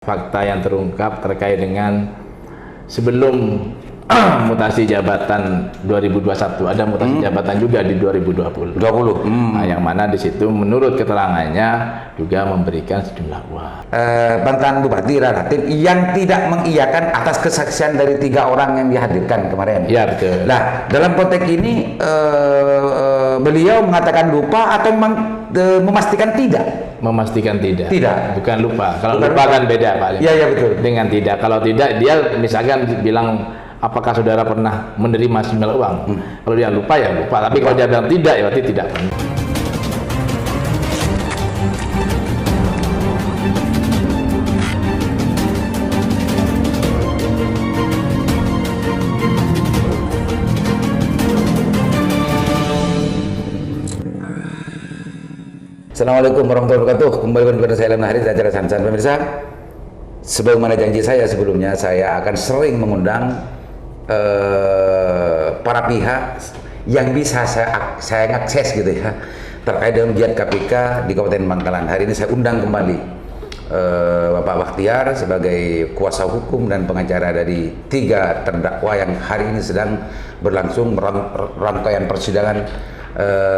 fakta yang terungkap terkait dengan sebelum mutasi jabatan 2021 ada mutasi jabatan juga di 2020. Nah, yang mana di situ menurut keterangannya juga memberikan sejumlah uang. Mantan Bupati Raratin yang tidak mengiyakan atas kesaksian dari 3 orang yang dihadirkan kemarin. Ya, betul. Nah, dalam konteks ini beliau mengatakan lupa atau memang memastikan tidak? Memastikan tidak. Tidak. Bukan lupa. Kalau Bukan lupa lupa kan beda, Pak. Iya, iya betul. Dengan tidak. Kalau tidak, dia misalkan bilang apakah saudara pernah menerima sejumlah uang? Kalau dia lupa ya lupa. Tapi kalau dia bilang tidak, ya berarti tidak. Assalamualaikum warahmatullahi wabarakatuh. Kembali kepada saya Lam Hari di acara Sansan. Pemirsa, sebagaimana janji saya sebelumnya, saya akan sering mengundang para pihak yang bisa saya akses gitu ya, terkait dengan giat KPK di Kabupaten Bangkalan. Hari ini saya undang kembali Bapak Bakhtiar sebagai kuasa hukum dan pengacara dari 3 terdakwa yang hari ini sedang berlangsung rangkaian persidangan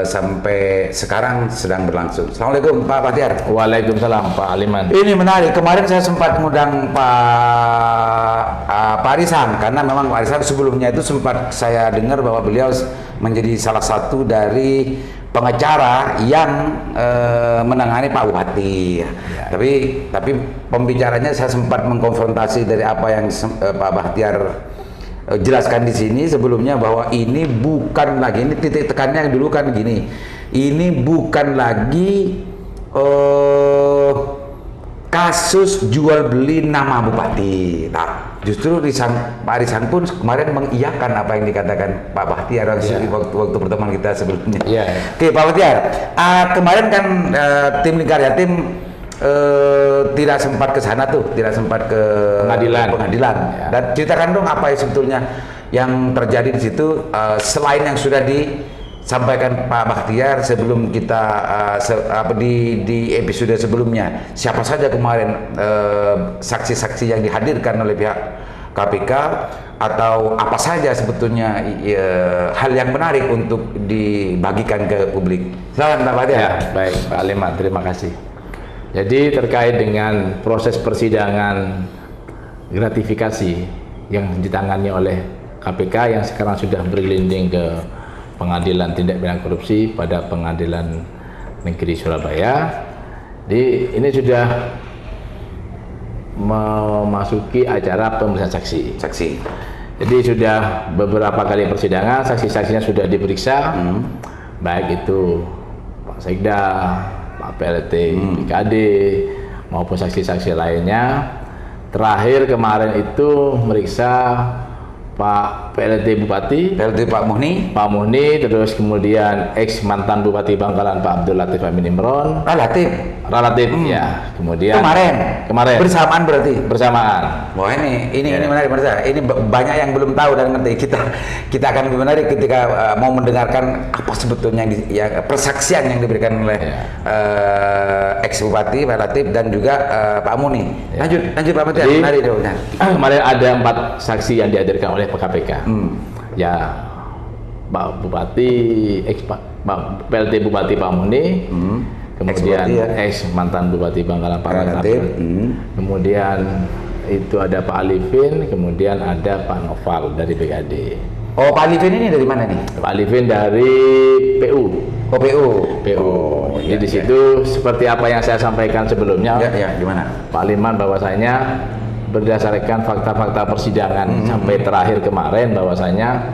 sampai sekarang sedang berlangsung. Assalamualaikum Pak Bakhtiar. Waalaikumsalam Pak Aliman. Ini menarik. Kemarin saya sempat mengundang Pak Arisan karena memang Pak Arisan sebelumnya itu sempat saya dengar bahwa beliau menjadi salah satu dari pengacara yang menangani Pak Bupati. Ya. Tapi pembicaranya saya sempat mengkonfrontasi dari apa yang Pak Bakhtiar jelaskan di sini sebelumnya, bahwa ini bukan lagi, ini titik tekannya dulu kan gini, ini bukan lagi kasus jual beli nama bupati. Nah, justru Pak Arisan pun kemarin mengiyakan apa yang dikatakan Pak Bakhtiar waktu pertemuan kita sebelumnya. Oke, Pak Bakhtiar, kemarin kan tim Lingkar Yatim tidak sempat ke sana tuh, tidak sempat ke pengadilan. Ya. Dan ceritakan dong apa yang sebetulnya yang terjadi di situ, selain yang sudah disampaikan Pak Bakhtiar sebelum kita di episode sebelumnya. Siapa saja kemarin saksi-saksi yang dihadirkan oleh pihak KPK, atau apa saja sebetulnya hal yang menarik untuk dibagikan ke publik. Silakan Pak Bakhtiar. Ya, baik Pak Aliman, terima kasih. Jadi terkait dengan proses persidangan gratifikasi yang ditangani oleh KPK yang sekarang sudah bergelinding ke Pengadilan Tindak Pidana Korupsi pada Pengadilan Negeri Surabaya. Ini sudah memasuki acara pemeriksaan saksi. Jadi sudah beberapa kali persidangan, saksi-saksinya sudah diperiksa, baik itu Pak Sekda, Pak PLT, BKD, maupun saksi-saksi lainnya. Terakhir kemarin itu meriksa Pak PLT Bupati, Pak Muhni, terus kemudian ex mantan Bupati Bangkalan Pak Abdul Latif Amin Imron. Relatif, ya. Kemudian kemarin bersamaan berarti. Bersamaan. Wah, ini menarik Mas. Ini banyak yang belum tahu dan ngerti. Kita akan lebih menarik ketika mau mendengarkan apa sebetulnya persaksian yang diberikan oleh ex Bupati Pak Latif dan juga Pak Muhni. Lanjut Pak Bakhtiar. Kemarin ada 4 saksi yang dihadirkan oleh KPK. Ya, Pak Bupati, Pak PLT Bupati Pak Muhni, kemudian ex mantan Bupati Bangkalan Pak Latif, kemudian itu ada Pak Alifin, kemudian ada Pak Noval dari BKD. Oh, Pak Alifin ini dari mana nih? Pak Alifin dari PU. PU. Jadi di situ seperti apa yang saya sampaikan sebelumnya. Gimana? Pak Liman, bahwasanya berdasarkan fakta-fakta persidangan sampai terakhir kemarin, bahwasanya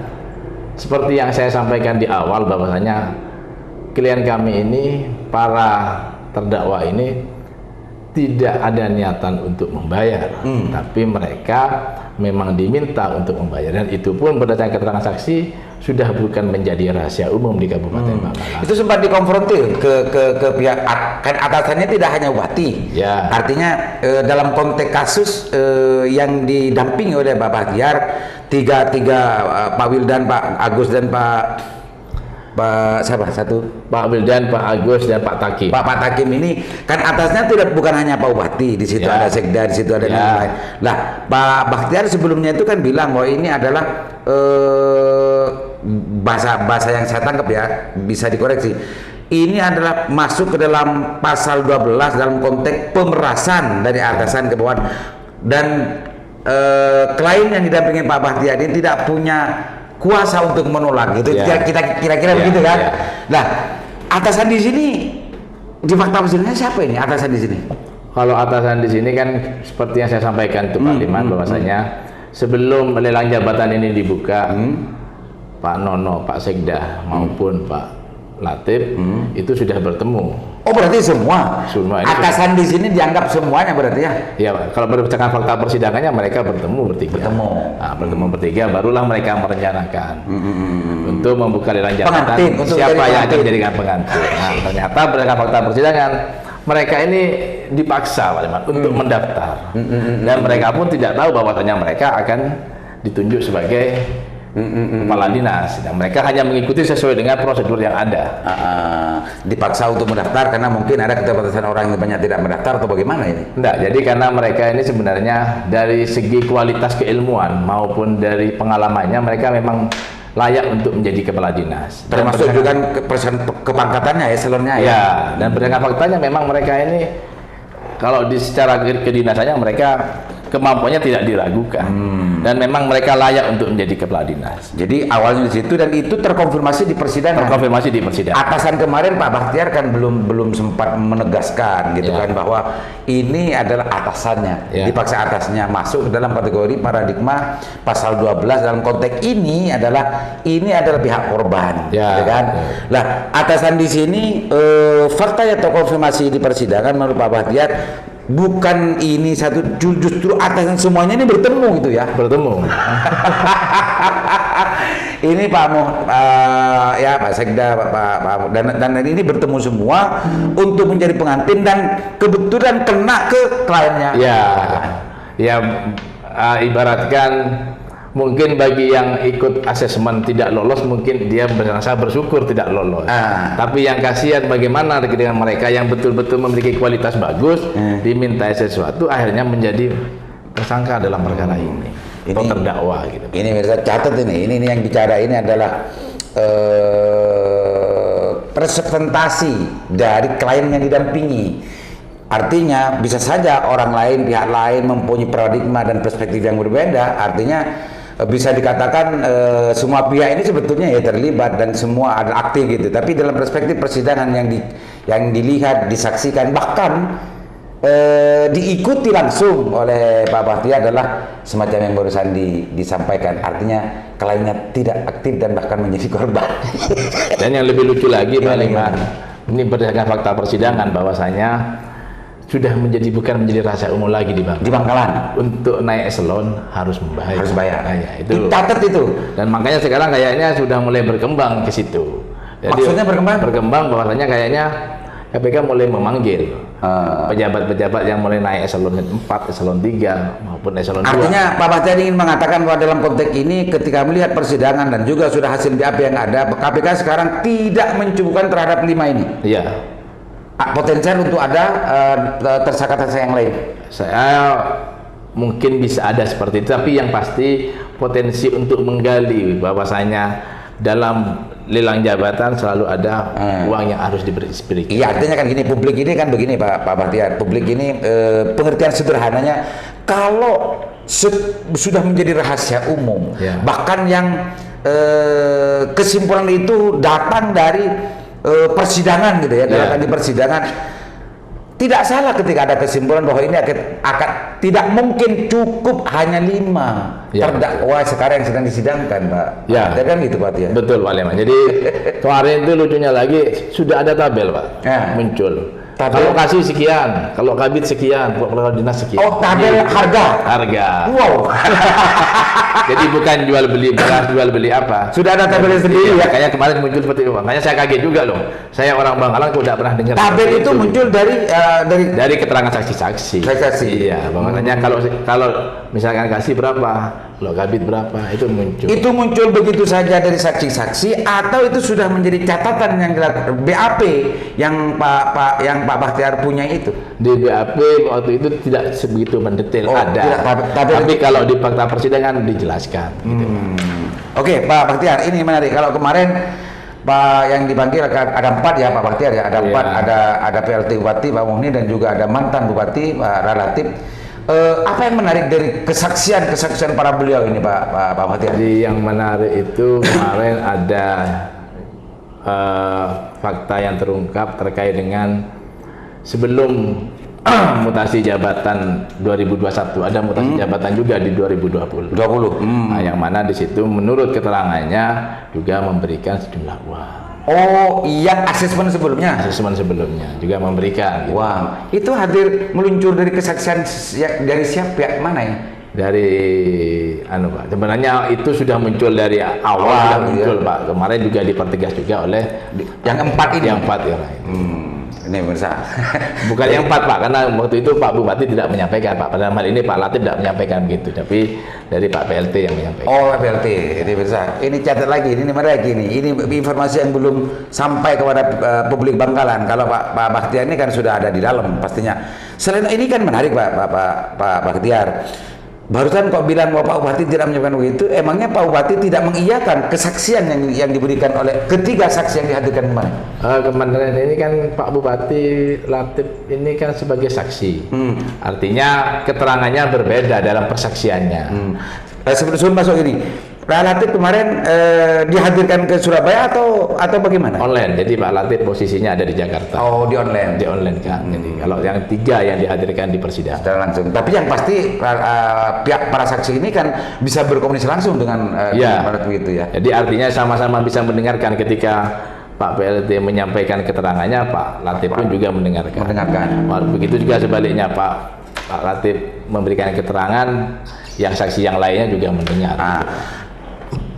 seperti yang saya sampaikan di awal, bahwasanya klien kami ini, para terdakwa ini tidak ada niatan untuk membayar, tapi mereka memang diminta untuk membayar, dan itu pun berdasarkan keterangan saksi sudah bukan menjadi rahasia umum di Kabupaten Bangkalan. Itu sempat dikonfrontir ke pihak, kan atasannya tidak hanya Bupati. Ya. Artinya dalam konteks kasus yang didampingi oleh Pak Bakhtiar, tiga Pak Wildan, Pak Agus dan Pak Pak siapa satu? Pak Wildan, Pak Agus, dan Pak Takim. Pak Takim ini kan atasnya bukan hanya Pak Bupati, di situ ada sekda, di situ ada yang lain. Lah Pak Bakhtiar sebelumnya itu kan bilang bahwa ini adalah bahasa yang saya tangkap ya, bisa dikoreksi. Ini adalah masuk ke dalam pasal 12 dalam konteks pemerasan dari atasan ke bawahan, dan klien yang didampingi Pak Bakhtiar ini tidak punya kuasa untuk menolak gitu. Kita kira-kira begitu kan. Nah, atasan di sini di fakta persidangan siapa ini atasan di sini? Kalau atasan di sini kan seperti yang saya sampaikan itu Pak Liman, bahwasanya sebelum lelang jabatan ini dibuka, Pak Nono, Pak Sekda maupun Pak Latif itu sudah bertemu. Oh, berarti semua atasan di sini dianggap semuanya berarti ya? Iya, kalau berdasarkan fakta persidangannya mereka bertemu bertiga. Bertemu bertiga, barulah mereka merencanakan untuk membuka lelang jabatan siapa yang akan dijadikan pengantin. Nah, ternyata berdasarkan fakta persidangan mereka ini dipaksa Pak Liman untuk mendaftar, dan mereka pun tidak tahu bahwasanya mereka akan ditunjuk sebagai kepala dinas, dan mereka hanya mengikuti sesuai dengan prosedur yang ada. Dipaksa untuk mendaftar karena mungkin ada keterbatasan orang yang banyak tidak mendaftar atau bagaimana ini? Enggak, jadi karena mereka ini sebenarnya dari segi kualitas keilmuan maupun dari pengalamannya mereka memang layak untuk menjadi kepala dinas. Termasuk juga kepangkatannya, eselonnya ya. Ya, dan berdasarkan faktanya memang mereka ini kalau secara kedinasannya mereka kemampuannya tidak diragukan, dan memang mereka layak untuk menjadi kepala dinas. Jadi awalnya di situ, dan itu terkonfirmasi di persidangan. Terkonfirmasi di persidangan. Atasan kemarin Pak Bakhtiar kan belum sempat menegaskan gitu kan bahwa ini adalah atasannya, dipaksa atasnya masuk ke dalam kategori paradigma pasal 12 dalam konteks ini adalah pihak korban, gitu kan. Lah atasan di sini fakta atau konfirmasi di persidangan menurut Pak Bakhtiar bukan ini satu, justru atasan semuanya ini bertemu gitu ya. Bertemu. Ini Pak Pak Sekda, Pak dan ini bertemu semua untuk menjadi pengantin, dan kebetulan kena ke kliennya. Ibaratkan mungkin bagi yang ikut asesmen tidak lolos, mungkin dia merasa bersyukur tidak lolos. Tapi yang kasihan bagaimana dengan mereka yang betul-betul memiliki kualitas bagus, dimintai sesuatu akhirnya menjadi tersangka dalam perkara ini atau terdakwa gitu. Ini bisa catat ini yang bicara ini adalah presentasi dari klien yang didampingi. Artinya bisa saja orang lain, pihak lain mempunyai paradigma dan perspektif yang berbeda. Artinya bisa dikatakan semua pihak ini sebetulnya ya terlibat dan semua ada aktif gitu. Tapi dalam perspektif persidangan yang dilihat, disaksikan, bahkan diikuti langsung oleh Pak Bakhtiar adalah semacam yang barusan disampaikan. Artinya kliennya tidak aktif dan bahkan menjadi korban. Dan yang lebih lucu lagi Pak Liman, ini berdasarkan fakta persidangan bahwasanya sudah bukan menjadi rahasia umum lagi di Bangkalan. Untuk naik eselon harus bayar. Itu dicatat itu. Dan makanya sekarang kayaknya sudah mulai berkembang ke situ. Jadi, maksudnya berkembang bahwasanya kayaknya KPK mulai memanggil pejabat-pejabat yang mulai naik eselon 4, eselon 3 maupun eselon 2. Artinya Pak Bakhtiar ingin mengatakan bahwa dalam konteks ini ketika melihat persidangan dan juga sudah hasil BAP yang ada, KPK sekarang tidak mencukupkan terhadap 5 ini. Iya. Potensial untuk ada tersangka-tersangka yang lain. Saya mungkin bisa ada seperti itu, tapi yang pasti potensi untuk menggali bahwasanya dalam lelang jabatan selalu ada uang yang harus diberikan. Iya, artinya kan gini, publik ini kan begini Pak Bakhtiar, publik ini pengertian sederhananya kalau sudah menjadi rahasia umum, bahkan yang kesimpulan itu datang dari persidangan gitu ya, dalam di persidangan tidak salah ketika ada kesimpulan bahwa ini akan tidak mungkin cukup hanya 5 terdakwa sekarang yang sedang disidangkan, Pak. Ya kan gitu Pak ya. Betul Pak Leman. Jadi kemarin itu lucunya lagi sudah ada tabel Pak muncul. Kalau kasih sekian, kalau kabit sekian, kalau dinas sekian. Oh, tabel harga. Wow. Jadi bukan jual beli apa. Sudah ada tabelnya sendiri ya. Makanya kemarin muncul seperti itu. Makanya saya kaget juga loh. Saya orang Bangkalan kok tidak pernah dengar. Tabel itu muncul dari keterangan saksi-saksi. Iya, makanya kalau misalkan kasih berapa, Kalau kabit berapa itu muncul. Itu muncul begitu saja dari saksi-saksi atau itu sudah menjadi catatan yang dilakukan BAP yang Pak Bahtiar punya itu? Di BAP waktu itu tidak sebegitu mendetail, ada. Tidak, tapi kalau di fakta persidangan dijelaskan. Gitu. Oke, Pak Bahtiar, ini menarik. Kalau kemarin Pak yang dipanggil ada 4 ya Pak Bahtiar ya, ada 4, ada PLT Bupati Pak Muhni dan juga ada mantan Bupati Pak Latif. Apa yang menarik dari kesaksian para beliau ini Pak Bahtiar? Jadi yang menarik itu kemarin ada fakta yang terungkap terkait dengan sebelum mutasi jabatan 2021, ada mutasi jabatan juga di 2020. Nah, yang mana di situ menurut keterangannya juga memberikan sejumlah uang. Oh, iya, asesmen sebelumnya. Asesmen sebelumnya juga memberikan. Gitu. Wow, itu hadir meluncur dari kesaksian dari siapa, pihak mana ya? Dari Pak. Sebenarnya itu sudah muncul dari awal, muncul ya? Pak. Kemarin juga dipertegas juga oleh yang 4 ini. Yang 4 ya. Ini pemirsa. Bukan yang 4 Pak, karena waktu itu Pak Bupati tidak menyampaikan Pak. Pada hal ini Pak Latif tidak menyampaikan gitu, tapi dari Pak PLT yang menyampaikan. Oh, PLT. Ini pemirsa. Ini catat lagi, ini menarik ini. Ini informasi yang belum sampai kepada publik Bangkalan. Kalau Pak Bahtiar ini kan sudah ada di dalam pastinya. Selain ini kan menarik Pak Bahtiar. Barusan kok bilang bahwa Pak Bupati tidak menyampaikan begitu, emangnya Pak Bupati tidak mengiyakan kesaksian yang diberikan oleh ketiga saksi yang dihadirkan kemarin? Kemarin ini kan Pak Bupati Latif ini kan sebagai saksi, artinya keterangannya berbeda dalam persaksiannya. Sebelum masuk ini, Pak Latif kemarin dihadirkan ke Surabaya atau bagaimana? Online, jadi Pak Latif posisinya ada di Jakarta. Oh, di online. Di online kan. Jadi kalau yang 3 yang dihadirkan di persidangan. Secara langsung. Tapi yang pasti pihak para saksi ini kan bisa berkomunikasi langsung dengan begitu ya. Jadi artinya sama-sama bisa mendengarkan ketika Pak PLT menyampaikan keterangannya, Pak Latif pun juga mendengarkan. Begitu juga sebaliknya Pak Latif memberikan keterangan, yang saksi yang lainnya juga mendengar.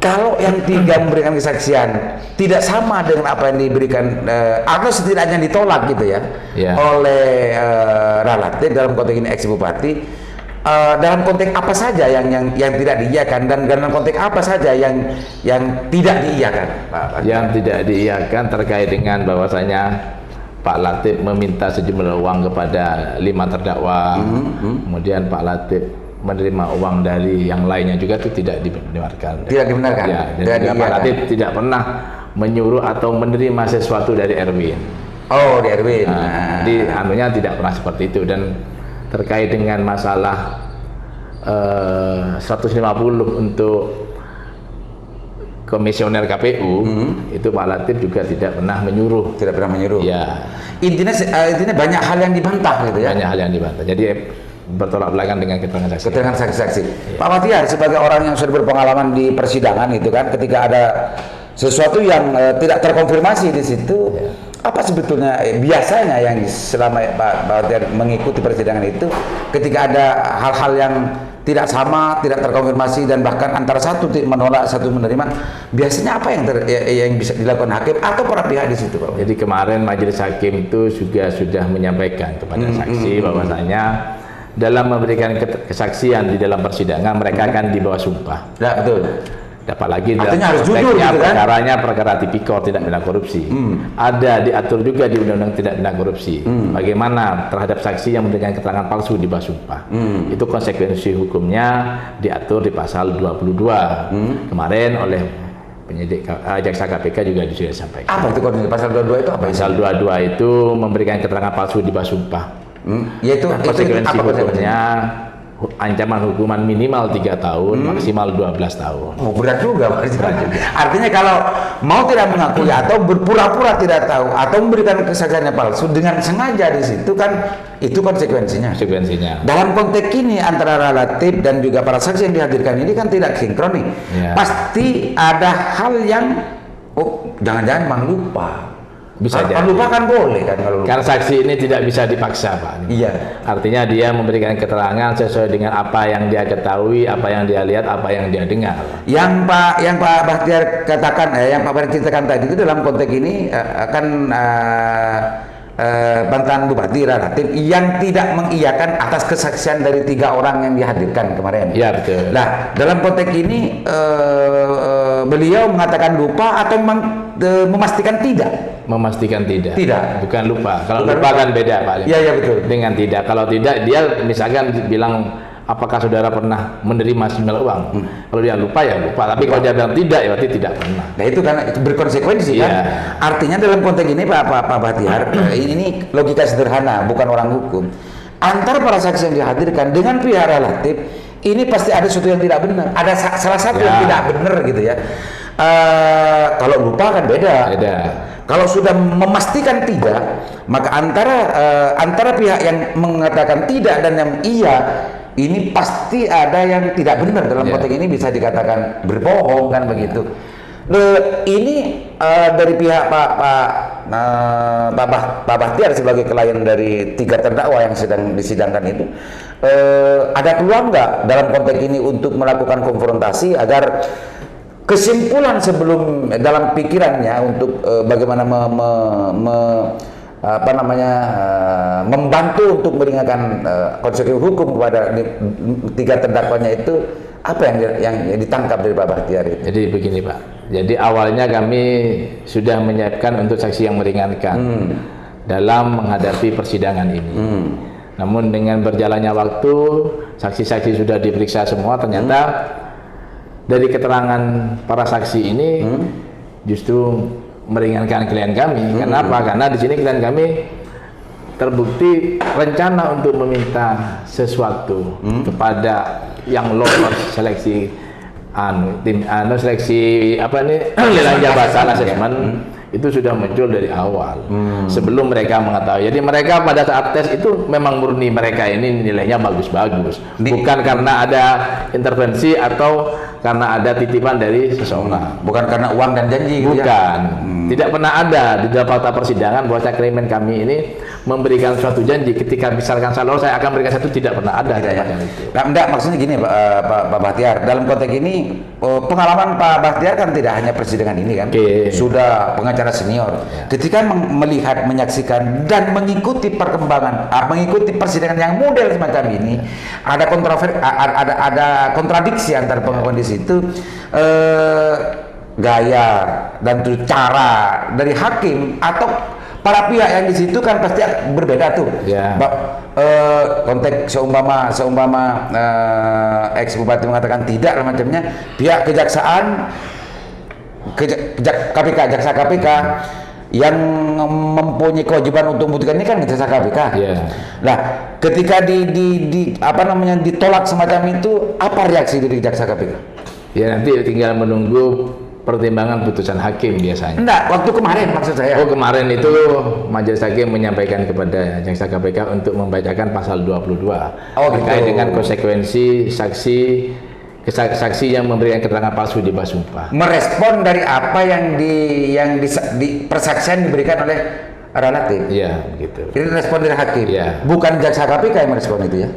Kalau yang 3 memberikan kesaksian tidak sama dengan apa yang diberikan atau setidaknya ditolak gitu ya, oleh Latif dalam konteks ini ex bupati, dalam konteks apa saja yang tidak diiyakan dan dalam konteks apa saja yang tidak diiyakan, Pak? Yang tidak diiyakan terkait dengan bahwasanya Pak Latif meminta sejumlah uang kepada 5 terdakwa, kemudian Pak Latif menerima uang dari yang lainnya juga itu tidak dibenarkan. Tidak dibenarkan. Ya, dan juga Pak Latif tidak pernah menyuruh atau menerima sesuatu dari Erwin. Oh, dari Erwin. Jadi anunya tidak pernah seperti itu. Dan terkait dengan masalah 150 untuk komisioner KPU, itu Pak Latif juga tidak pernah menyuruh. Tidak pernah menyuruh. Ya. Intinya banyak hal yang dibantah gitu ya. Banyak hal yang dibantah. Jadi bertolak belakang dengan keterangan saksi. Keterangan saksi-saksi. Pak Bahtiar sebagai orang yang sudah berpengalaman di persidangan itu kan, ketika ada sesuatu yang tidak terkonfirmasi di situ, apa sebetulnya biasanya yang selama Pak Bahtiar mengikuti persidangan itu, ketika ada hal-hal yang tidak sama, tidak terkonfirmasi dan bahkan antara satu menolak, satu menerima, biasanya apa yang bisa dilakukan hakim atau para pihak di situ, Pak? Jadi kemarin majelis hakim itu juga sudah menyampaikan kepada saksi bahwasanya dalam memberikan kesaksian di dalam persidangan mereka akan dibawa sumpah. Ya, betul. Apalagi artinya harus jujur gitu kan? Perkaranya perkara tipikor tidak pidana korupsi. Ada diatur juga di Undang-Undang Tidak Pidana Korupsi. Bagaimana terhadap saksi yang memberikan keterangan palsu di bawah sumpah. Itu konsekuensi hukumnya diatur di pasal 22. Kemarin oleh penyidik jaksa KPK juga sudah disampaikan. Apa itu pasal 22 itu apa? Pasal 22 itu memberikan keterangan palsu di bawah sumpah. Yaitu konsekuensi hukumnya ancaman hukuman minimal 3 tahun, maksimal 12 tahun. Oh, berat juga, Pak. Artinya kalau mau tidak mengakui atau berpura-pura tidak tahu atau memberikan kesaksiannya palsu dengan sengaja di situ kan itu konsekuensinya. Dalam konteks ini antara Latif dan juga para saksi yang dihadirkan ini kan tidak sinkron nih. Pasti ada hal yang jangan-jangan memang lupa. Bisa jadi. Lupa kan boleh kan kalau lupa. Karena saksi ini tidak bisa dipaksa, Pak. Iya. Artinya dia memberikan keterangan sesuai dengan apa yang dia ketahui, apa yang dia lihat, apa yang dia dengar. Yang Pak Bahtiar katakan, yang Pak Bahtiar ceritakan tadi itu dalam konteks ini akan mantan Bupati Relatif yang tidak mengiyakan atas kesaksian dari 3 orang yang dihadirkan kemarin. Ya, betul. Nah, dalam konteks ini beliau mengatakan lupa atau memastikan tidak? Memastikan tidak. Tidak. Bukan lupa. Kalau Bukan lupa lupa. kan beda, Pak. Iya, iya betul. Dengan tidak. Kalau tidak, dia misalkan bilang, apakah saudara pernah menerima sinyal uang? Kalau dia lupa ya lupa. Tapi kalau dia bilang tidak, ya berarti tidak pernah. Nah itu kan itu berkonsekuensi kan. Iya. Artinya dalam konteks ini Pak Bahtiar, ini logika sederhana, bukan orang hukum. Antara para saksi yang dihadirkan dengan pihak relatif, ini pasti ada sesuatu yang tidak benar. Ada salah satu yang tidak benar gitu ya. Kalau lupa kan beda. Beda. Kalau sudah memastikan tidak, maka antara pihak yang mengatakan tidak dan yang iya, ini pasti ada yang tidak benar dalam konteks ini, bisa dikatakan berbohong kan begitu. Ini dari pihak Pak Bahtiar sebagai klien dari 3 terdakwa yang sedang disidangkan itu, ada peluang nggak dalam konteks ini untuk melakukan konfrontasi agar kesimpulan sebelum dalam pikirannya untuk bagaimana membantu untuk meringankan konsekuensi hukum kepada 3 terdakwanya itu, apa yang ditangkap dari Pak Bahtiar itu? Jadi begini Pak, jadi awalnya kami sudah menyiapkan untuk saksi yang meringankan dalam menghadapi persidangan ini. Namun dengan berjalannya waktu, saksi-saksi sudah diperiksa semua, ternyata dari keterangan para saksi ini justru meringankan klien kami. Kenapa? Karena di sini klien kami terbukti rencana untuk meminta sesuatu kepada yang lolos seleksi seleksi lelang jabatan asesmen. Itu sudah muncul dari awal sebelum mereka mengetahui. Jadi mereka pada saat tes itu memang murni mereka ini nilainya bagus-bagus, bukan karena ada intervensi atau karena ada titipan dari seseorang, bukan karena uang dan janji gitu bukan ya? Tidak pernah ada di dalam fakta persidangan bahwa klien kami ini memberikan suatu janji ketika misalkan saya lolos saya akan berikan satu, tidak pernah ada. Tidak, ya? Itu. Nah, enggak, maksudnya gini Pak Bahtiar, dalam konteks ini pengalaman Pak Bahtiar kan tidak hanya persidangan ini kan, sudah pengacara senior. Ketika melihat, menyaksikan dan mengikuti perkembangan, mengikuti persidangan yang model semacam ini, ada ada kontradiksi antara pengakuan di situ, gaya dan cara dari hakim atau para pihak yang di situ kan pasti berbeda tuh. Konteks seumpama ex bupati mengatakan tidak dan macamnya, pihak kejaksaan jaksa KPK yang mempunyai kewajiban untuk membuktikan ini kan jaksa KPK. Nah, ketika ditolak semacam itu, apa reaksi dari jaksa KPK? Ya nanti tinggal menunggu pertimbangan putusan hakim biasanya. Enggak, waktu kemarin maksud saya. Oh, kemarin itu majelis hakim menyampaikan kepada jaksa KPK untuk membacakan pasal 22 terkait dengan konsekuensi saksi yang memberikan keterangan palsu di bawah sumpah. Merespon dari apa yang di persaksian diberikan oleh relatif. Iya, begitu. Ini respon dari hakim. Ya. Bukan jaksa KPK yang merespon itu ya.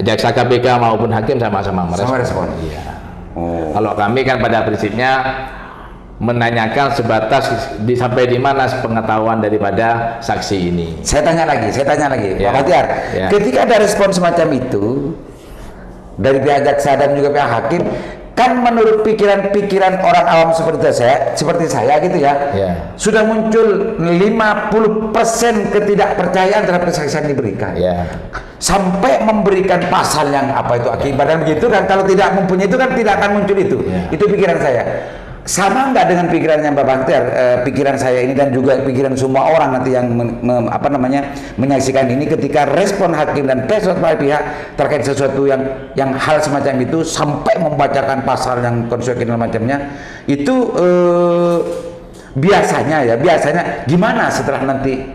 Jaksa KPK maupun hakim sama-sama merespon. Sama respon. Iya. Kalau kami kan pada prinsipnya menanyakan sebatas sampai di mana pengetahuan daripada saksi ini. Saya tanya lagi, Pak Bahtiar. Ketika ada respon semacam itu dari pihak jaksa dan juga pihak hakim, kan menurut pikiran orang awam seperti saya gitu ya, sudah muncul 50% ketidakpercayaan terhadap kesaksian diberikan. Sampai memberikan pasal yang apa itu akibat dan begitu kan, kalau tidak mempunyai itu kan tidak akan muncul itu. Itu pikiran saya. Sama nggak dengan pikirannya Pak Bahtiar, pikiran saya ini dan juga pikiran semua orang nanti yang menyaksikan ini, ketika respon hakim dan respon pihak terkait sesuatu yang hal semacam itu sampai membacakan pasal yang konsekuensi macamnya itu, biasanya gimana setelah nanti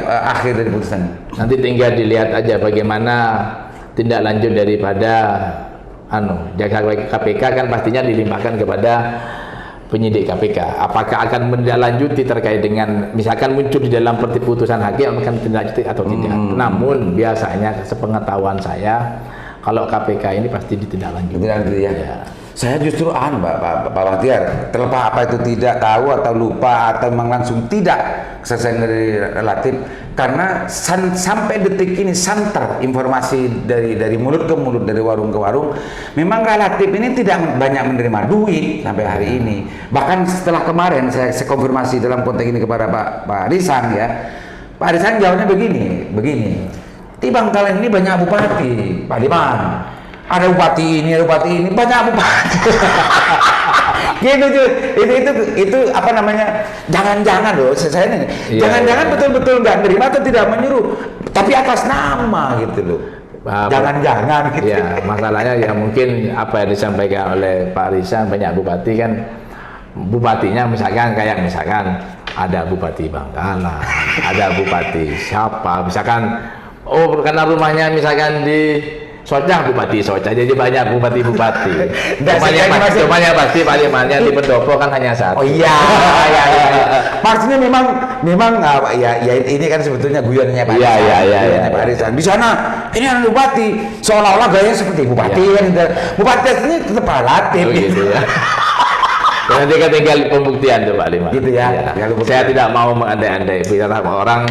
akhir dari putusannya? Nanti tinggal dilihat aja bagaimana tindak lanjut daripada jaksa KPK kan pastinya dilimpahkan kepada penyidik KPK. Apakah akan menindaklanjuti terkait dengan misalkan muncul di dalam putusan hakim akan ditindaklanjuti atau tidak. Namun biasanya sepengetahuan saya kalau KPK ini pasti ditindaklanjuti. Saya justru Pak Bahtiar, terlepas apa itu tidak tahu atau lupa atau memang langsung tidak kesaksian dari relatif, karena sampai detik ini santer informasi dari mulut ke mulut, dari warung ke warung, memang relatif ini tidak banyak menerima duit sampai hari ini. Bahkan setelah kemarin saya konfirmasi dalam konteks ini kepada Pak Risan ya, Pak Risan jawabnya begini, di Bangkalan ini banyak bupati, Pak Diman. Ada bupati ini, banyak bupati. Gitu itu apa namanya? Jangan-jangan loh, saya ini. Jangan-jangan betul-betul nggak nerima atau tidak menyuruh, tapi atas nama gitu loh. Jangan-jangan gitu. Ya, masalahnya ya mungkin apa yang disampaikan oleh Pak Risan, banyak bupati kan, bupatinya misalkan ada bupati Bangkalan, ada bupati siapa, misalkan karena rumahnya misalkan di Socah, bupati Socah, jadi banyak bupati-bupati. Rumahnya pasti Pak Limannya di Pendopo kan hanya satu. Oh iya. Maksudnya memang ya ini kan sebetulnya guyonnya Pak Risan. Iya. Pak Risan. Di sana ini ada bupati, seolah-olah gayanya seperti bupati kan. Bupati ini tetap relatif. Gitu ya. Nanti kan tinggal pembuktian tuh Pak Liman. Gitu ya. Saya tidak mau mengandai-andai bicara orang.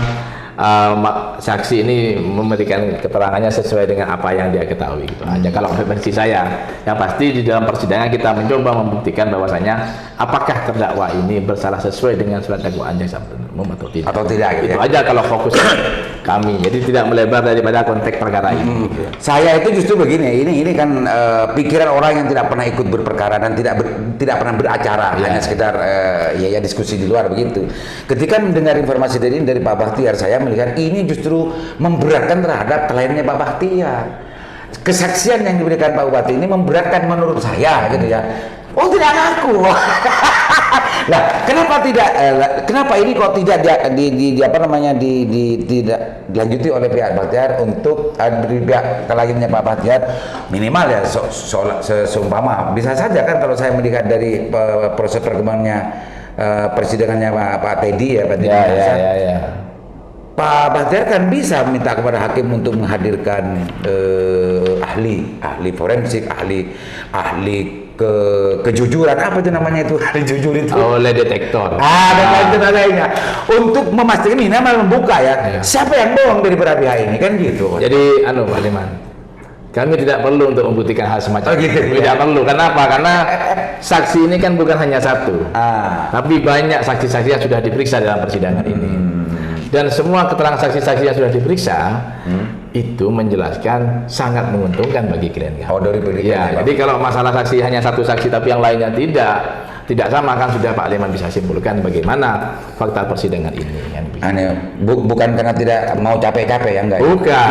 Saksi ini memberikan keterangannya sesuai dengan apa yang dia ketahui gitu aja. Kalau versi saya, yang pasti di dalam persidangan kita mencoba membuktikan bahwasanya apakah terdakwa ini bersalah sesuai dengan surat dakwaan jaksa penuntut umum atau tidak. Gitu itu aja kalau fokus kami. Jadi tidak melebar daripada konteks perkara ini. Gitu. Saya itu justru begini, ini kan pikiran orang yang tidak pernah ikut berperkara dan tidak pernah beracara, hanya sekedar ya diskusi di luar begitu. Ketika mendengar informasi dari Pak Bahtiar, saya melihat ini justru memberatkan terhadap kliennya Pak Bahtiar. Kesaksian yang diberikan Pak Bupati ini memberatkan menurut saya gitu ya. Oh tidak ngaku. Nah, kenapa ini kok tidak tidak dilanjuti oleh pihak Bahtiar untuk dari pihak kliennya Pak Bahtiar minimal ya seumpama bisa saja kan kalau saya melihat dari proses perkembangannya persidangannya Pak Teddy ya Pak Teddy. Ya. Pak Bahtiar kan bisa minta kepada hakim untuk menghadirkan ahli forensik, ahli kejujuran, apa itu namanya itu, ahli jujur itu. Oleh detektor. Dan lainnya untuk memastikan ini nama membuka ya. Siapa yang bohong dari pihak ini kan gitu. Jadi Pak Liman, kami tidak perlu untuk membuktikan hal semacam itu. Tidak perlu. Kenapa? Karena saksi ini kan bukan hanya satu, tapi banyak saksi-saksi yang sudah diperiksa dalam persidangan ini. Dan semua keterangan saksi-saksi yang sudah diperiksa itu menjelaskan sangat menguntungkan bagi klien kami. Jadi kalau masalah saksi hanya satu saksi tapi yang lainnya tidak sama kan sudah Pak Liman bisa simpulkan bagaimana fakta persidangan ini. Bukan karena tidak mau capek-capek ya enggak? Bukan.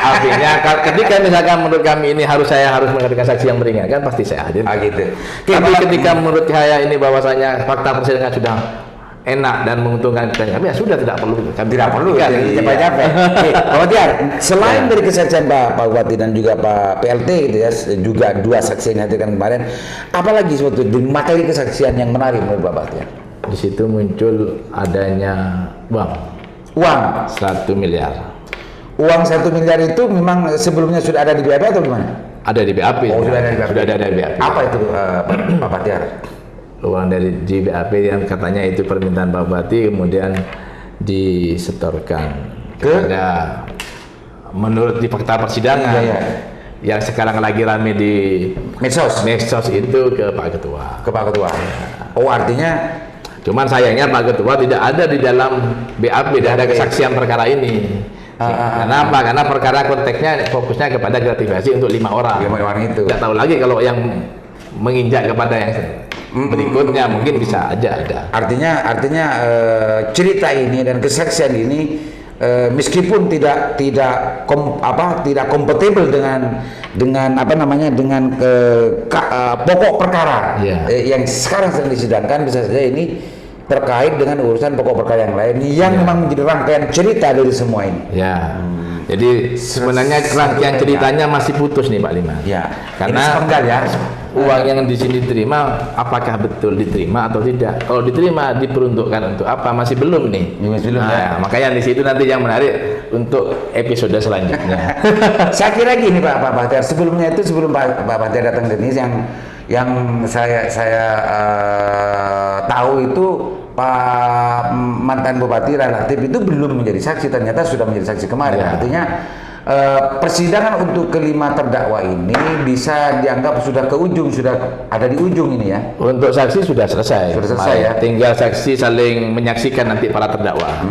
Artinya ketika misalkan menurut kami ini saya harus menghadirkan saksi yang meringankan, pasti saya hadir. Gitu. Tapi ketika menurut saya ini bahwasanya fakta persidangan sudah enak dan menguntungkan kita, ya sudah tidak perlu capek-capek. Pak Bahtiar, selain dari kesaksian Pak Bupati dan juga Pak PLT gitu ya, juga dua saksi yang dihadirkan kemarin, apalagi suatu di materi kesaksian yang menarik menurut Pak Bahtiar? Di situ muncul adanya uang 1 miliar. Uang 1 miliar itu memang sebelumnya sudah ada di BAP atau gimana? Ada di BAP. Sudah ada di BAP. Apa itu Pak Bahtiar? Uang dari BAP yang katanya itu permintaan Pak Bupati kemudian disetorkan kepada menurut di fakta persidangan yang sekarang lagi rame di medsos itu ke Pak Ketua. Oh artinya Cuman sayangnya Pak Ketua tidak ada di dalam BAP, tidak ada kesaksian perkara ini. Kenapa? Karena perkara konteksnya fokusnya kepada gratifikasi untuk 5 orang. 5 orang itu. Tidak tahu lagi kalau yang menginjak kepada yang berikutnya mungkin bisa aja ada. Artinya cerita ini dan kesaksian ini meskipun tidak kompatibel dengan pokok perkara yang sekarang sedang disidangkan, bisa saja ini terkait dengan urusan pokok perkara yang lain yang memang menjadi rangkaian cerita dari semua ini. Jadi sebenarnya rangkaian ceritanya masih putus nih Pak Liman. Karena uang yang di sini diterima apakah betul diterima atau tidak? Kalau diterima diperuntukkan untuk apa? Masih belum nih. Makanya di situ nanti yang menarik untuk episode selanjutnya. Saya kira gini Pak Bahtiar, sebelum Pak Bahtiar datang ke sini Yang saya tahu itu Pak mantan Bupati relatif itu belum menjadi saksi, ternyata sudah menjadi saksi kemarin. Ya. Artinya persidangan untuk kelima terdakwa ini bisa dianggap sudah ke ujung, sudah ada di ujung ini ya. Untuk saksi sudah selesai. Sudah selesai ya. Tinggal saksi saling menyaksikan nanti para terdakwa.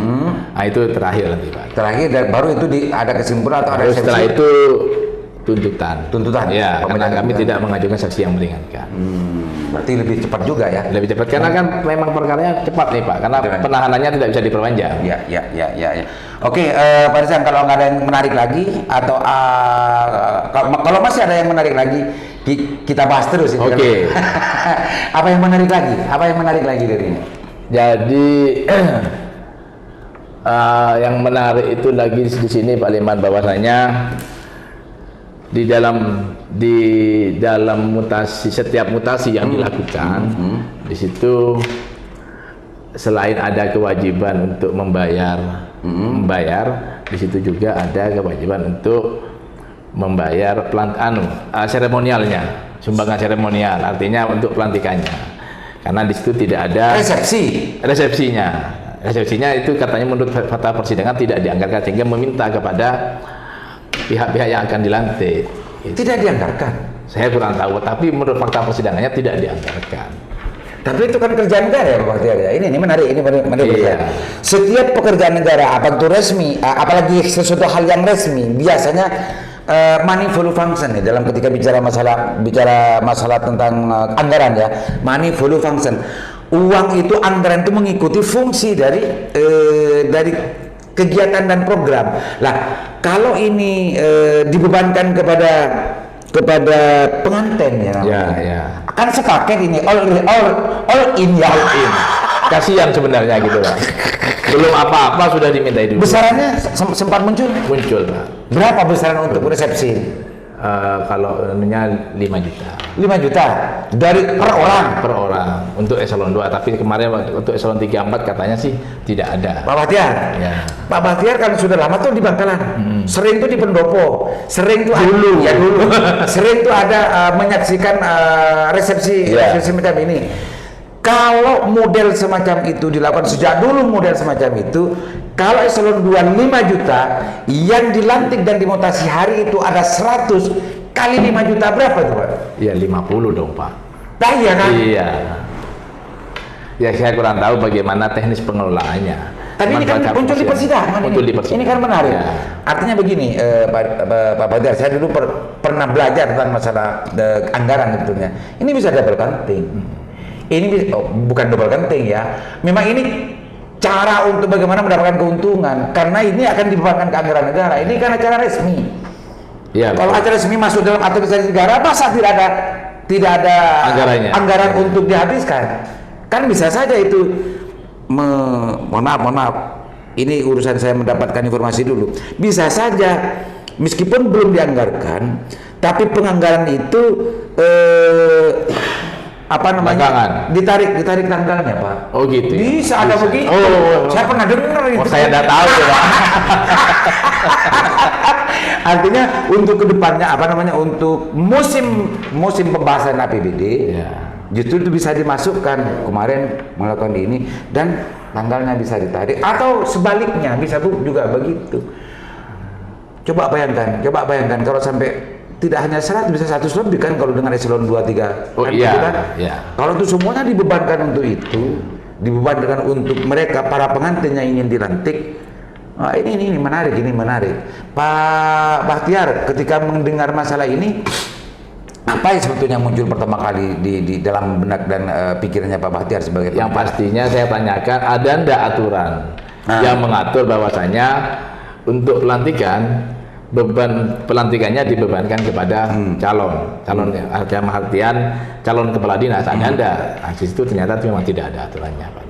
Nah, itu terakhir nanti Pak. Terakhir dan baru itu ada kesimpulan atau ada Terus setelah eksepsi? itu tuntutan. Tuntutan. Ya, karena kami Tuntutan. tidak mengajukan saksi yang meringankan. Berarti lebih cepat juga ya. Lebih cepat karena kan memang perkaranya cepat nih Pak, karena Betul. penahanannya tidak bisa diperpanjang. Ya. Oke, Pak Rizal, kalau nggak ada yang menarik lagi atau kalau masih ada yang menarik lagi, kita bahas terus. Oke. Apa yang menarik lagi? Apa yang menarik lagi dari ini? Jadi yang menarik itu lagi di sini Pak Liman, bahwasanya di dalam mutasi, setiap mutasi yang dilakukan di situ selain ada kewajiban untuk membayar di situ juga ada kewajiban untuk membayar seremonialnya, sumbangan seremonial, artinya untuk pelantikannya, karena di situ tidak ada resepsinya itu katanya menurut fakta persidangan tidak dianggarkan, sehingga meminta kepada pihak-pihak yang akan dilantik. Tidak dianggarkan. Saya kurang tahu, tapi menurut fakta persidangannya tidak dianggarkan. Tapi itu kan kerjaan negara ya Pak Bahtiar ya. Ini menarik, Iya. Setiap pekerjaan negara, apa itu resmi, apalagi sesuatu hal yang resmi, biasanya money follow function ya. Dalam ketika bicara masalah tentang anggaran ya, money follow function. Uang itu, anggaran itu mengikuti fungsi dari kegiatan dan program. Lah, kalau ini dibebankan kepada pengantin ya, kan sepaket ini all in ya. Kasihan sebenarnya gitu Pak. Belum apa-apa sudah dimintai dulu. Besarannya sempat muncul Pak. berapa besaran untuk resepsi? Kalau anunya 5 juta. 5 juta dari per orang untuk eselon 2, tapi kemarin untuk eselon 3 4 katanya sih tidak ada. Pak Bahtiar. Ya. Pak Bahtiar kan sudah lama tuh di Bangkalan. Sering tuh di Pendopo. Sering tuh Dulu. Sering tuh ada menyaksikan resepsi macam ini. Kalau model semacam itu dilakukan sejak dulu, model semacam itu, kalau eselon 2 5 juta, yang dilantik dan dimutasi hari itu ada 100 kali 5 juta berapa tuh Pak? Iya 50 dong Pak. Nah, iya kan? Iya. Ya saya kurang tahu bagaimana teknis pengelolaannya. Tapi ini kan muncul di persidangan. Ini kan menarik. Ya. Artinya begini, Pak Bahtiar, saya dulu pernah belajar tentang masalah anggaran sebetulnya. Ini bisa double counting. Ini bukan double counting ya. Memang ini cara untuk bagaimana mendapatkan keuntungan, karena ini akan dibebankan ke anggaran negara. Ini kan acara resmi. Ya, kalau acara resmi masuk dalam administrasi negara, masa tidak ada anggaran untuk dihabiskan? Kan bisa saja itu. Mohon maaf. Ini urusan saya mendapatkan informasi dulu. Bisa saja meskipun belum dianggarkan, tapi penganggaran itu ditarik tanggalnya Pak. Oh gitu. Bisa ada begitu. Saya pernah dengar itu. Saya tidak tahu ya Pak. Artinya untuk kedepannya untuk musim pembahasan APBD justru itu bisa dimasukkan, kemarin melakukan ini dan tanggalnya bisa ditarik, atau sebaliknya bisa juga begitu. Coba bayangkan kalau sampai tidak hanya 100 bisa 100 lebih kan, kalau dengan eselon 2 3 kalau itu semuanya dibebankan untuk itu, dibebankan untuk mereka para pengantin yang ingin dilantik. Ini menarik. Pak Bahtiar, ketika mendengar masalah ini, apa yang sebetulnya muncul pertama kali di dalam benak dan pikirannya Pak Bahtiar sebagai yang pastinya saya tanyakan, ada ndak aturan yang mengatur bahwasanya untuk pelantikan, beban pelantikannya dibebankan kepada calon kepala dinas, ada ndak? Nah, di situ ternyata memang tidak ada aturannya Pak.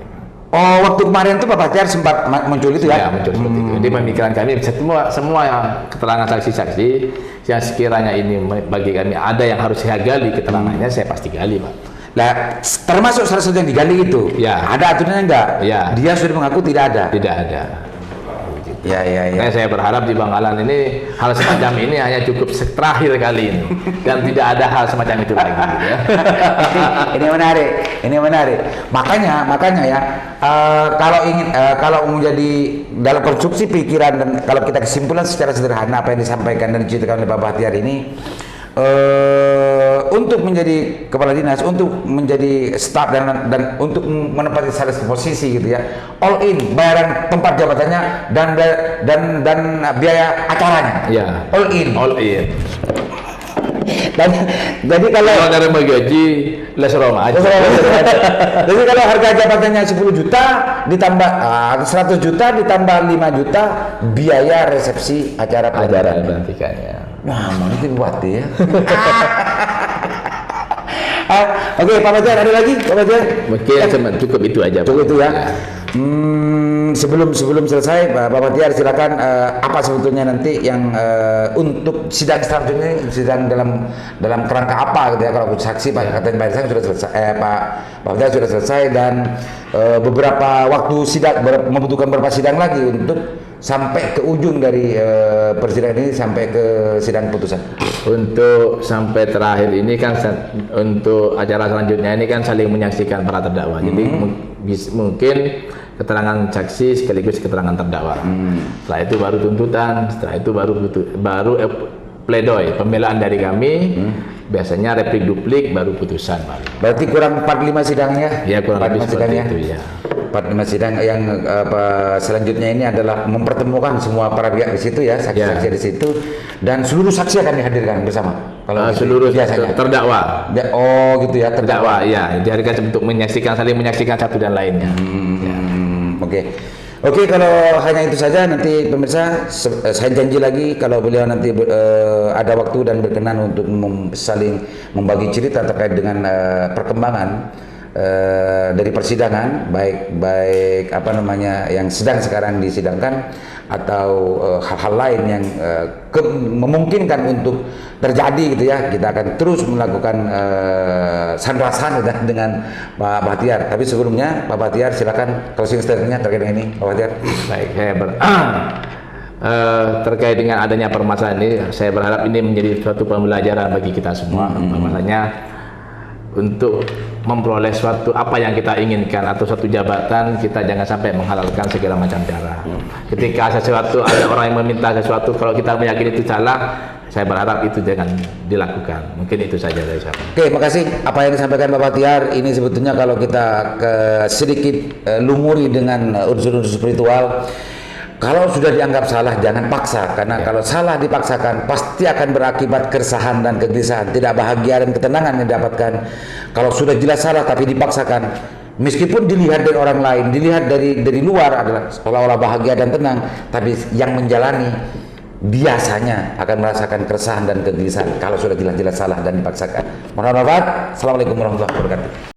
Oh, waktu kemarin tuh Pak Bahtiar sempat muncul itu ya? Ya, muncul seperti itu. Di pemikiran kami semua keterangan saksi-saksi yang sekiranya ini bagi kami ada yang harus saya gali keterangannya, saya pasti gali Pak. Nah, termasuk salah satu yang digali itu, ada aturannya enggak? Ya. Dia sudah mengaku tidak ada. Tidak ada. Nah, saya berharap di Bangkalan ini hal semacam ini hanya cukup terakhir kali ini dan tidak ada hal semacam itu lagi. Gitu ya. Ini menarik. Makanya ya, kalau menjadi dalam konstruksi pikiran dan kalau kita kesimpulan secara sederhana apa yang disampaikan dan diceritakan oleh Pak Bahtiar ini, untuk menjadi kepala dinas, untuk menjadi staf dan untuk menempati salah satu posisi gitu ya, all in bayaran tempat jabatannya dan biaya acaranya, all in. Dan, jadi kalau nerima gaji les Roma aja. Jadi kalau harga jabatannya 10 juta ditambah 100 juta ditambah 5 juta biaya resepsi acara pelantikannya. Wah, mantap Bupati ya. Oke, Pak Bahtiar ada lagi, Pak Bahtiar? Mungkin cukup itu aja. Cukup itu ya. Sebelum selesai, Pak Bahtiar silakan apa sebetulnya nanti yang untuk sidang selanjutnya, sidang dalam kerangka apa gitu ya? Kalau saksi Pak katanya Pak Irsang sudah selesai, Pak Bahtiar sudah selesai dan beberapa waktu sidang membutuhkan beberapa sidang lagi untuk sampai ke ujung dari persidangan ini sampai ke sidang putusan. Untuk sampai terakhir ini kan untuk acara selanjutnya ini kan saling menyaksikan para terdakwa. Jadi mungkin keterangan saksi sekaligus keterangan terdakwa. Setelah itu baru tuntutan, setelah itu baru pledoi, pembelaan dari kami. Biasanya replik duplik baru putusan. Berarti kurang 45 sidangnya? Ya, kurang lebih seperti itu ya. 45 sidang yang selanjutnya ini adalah mempertemukan semua para pihak di situ ya, saksi-saksi di situ, dan seluruh saksi akan dihadirkan bersama. Kalau seluruh biasanya terdakwa. Oh gitu ya, terdakwa ya, dihadirkan untuk saling menyaksikan satu dan lainnya. Oke, kalau hanya itu saja nanti pemirsa, saya janji lagi kalau beliau nanti ada waktu dan berkenan untuk saling membagi cerita terkait dengan perkembangan dari persidangan, baik apa namanya yang sedang sekarang disidangkan atau hal-hal lain yang memungkinkan untuk terjadi gitu ya, kita akan terus melakukan sandrasan dengan Pak Bahtiar. Tapi sebelumnya Pak Bahtiar silakan closing statement-nya terkait dengan ini, Pak Bahtiar. Baik, terkait dengan adanya permasalahan ini, saya berharap ini menjadi suatu pembelajaran bagi kita semua. Masalahnya untuk memperoleh suatu apa yang kita inginkan atau suatu jabatan, kita jangan sampai menghalalkan segala macam cara. Ketika ada orang yang meminta sesuatu, kalau kita meyakini itu salah, saya berharap itu jangan dilakukan. Mungkin itu saja dari saya. Oke, makasih. Apa yang disampaikan Pak Bahtiar ini sebetulnya kalau kita sedikit lumuri dengan unsur-unsur spiritual. Kalau sudah dianggap salah, jangan paksa, karena kalau salah dipaksakan pasti akan berakibat keresahan dan kegelisahan, tidak bahagia dan ketenangan yang didapatkan. Kalau sudah jelas salah tapi dipaksakan, meskipun dilihat dari orang lain, dilihat dari luar adalah seolah-olah bahagia dan tenang, tapi yang menjalani biasanya akan merasakan keresahan dan kegelisahan kalau sudah jelas-jelas salah dan dipaksakan. Mohon maaf. Assalamualaikum warahmatullahi wabarakatuh.